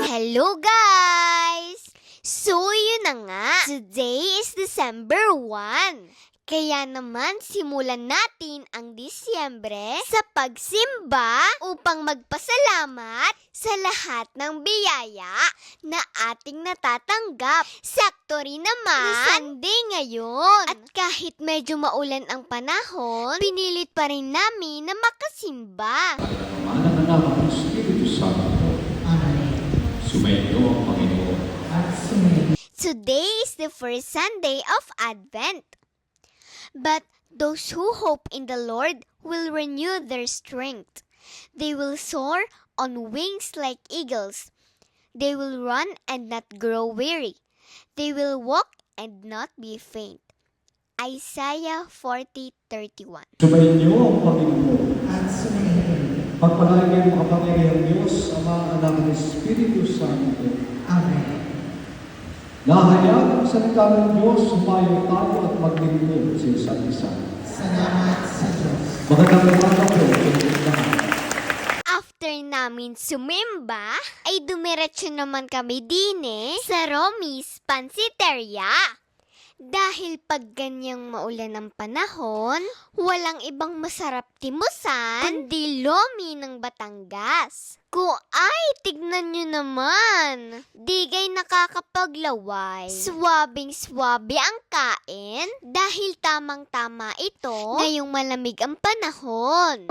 Hello guys! So yun na nga, today is December 1. Kaya naman simulan natin ang Disyembre sa pagsimba upang magpasalamat sa lahat ng biyaya na ating natatanggap. Sakto rin naman na Sunday ngayon. At kahit medyo maulan ang panahon, pinilit pa rin namin na makasimba. Anak-anak ng Espiritu Santo. Amen. Sumainyo ang Panginoon. At sumayin. Today is the first Sunday of Advent. But those who hope in the Lord will renew their strength. They will soar on wings like eagles. They will run and not grow weary. They will walk and not be faint. Isaiah 40:31. Sumainyo ang Panginoon. At sumayin. Pagpalain kayo makapangyarihang Diyos, Ama, Anak, ng Espiritu Santo. Amen. Nahayag ang salita ng Diyos, sumayo tayo at maglingkod sa isa't isa. Salamat sa Diyos. Magandang umaga po sa inyong lahat. After namin sumimba, ay dumiretso naman kami dine sa Romy's Pansiteria. Dahil pag ganyang maulan ng panahon, walang ibang masarap timusan kundi lomi ng Batangas. Ay, tignan nyo naman! Digay nakakapaglaway. Swabing-swabe ang kain dahil tamang-tama ito ngayong malamig ang panahon.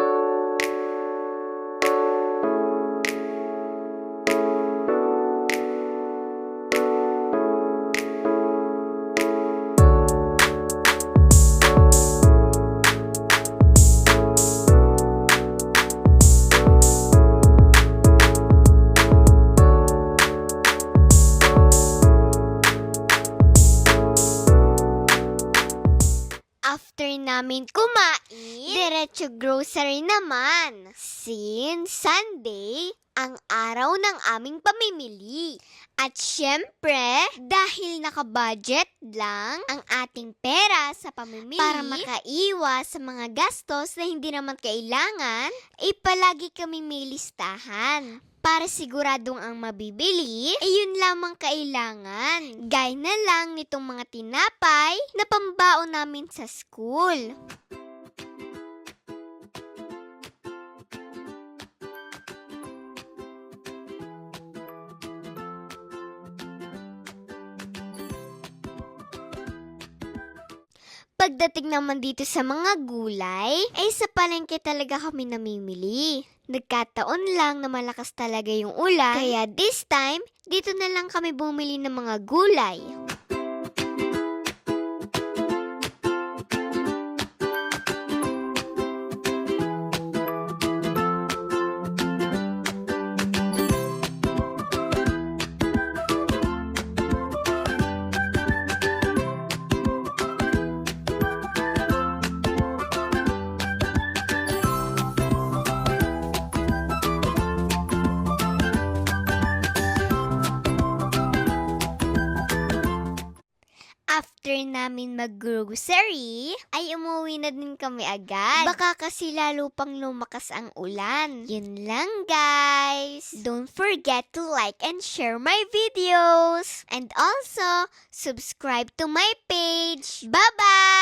After namin kumain, diretso grocery naman. Since Sunday, ang araw ng aming pamimili. At syempre, dahil naka-budget lang ang ating pera sa pamimili para makaiwas sa mga gastos na hindi naman kailangan, palagi kami may listahan. Para siguradong ang mabibili, yun lamang kailangan. Gaya na lang nitong mga tinapay na pambaon namin sa school. Pagdating naman dito sa mga gulay, ay sa palengke talaga kami namimili. Nagkataon lang na malakas talaga yung ulan, kaya this time, dito na lang kami bumili ng mga gulay. After namin mag-grocery, ay umuwi na din kami agad. Baka kasi lalo pang lumakas ang ulan. Yun lang guys. Don't forget to like and share my videos. And also, subscribe to my page. Bye-bye!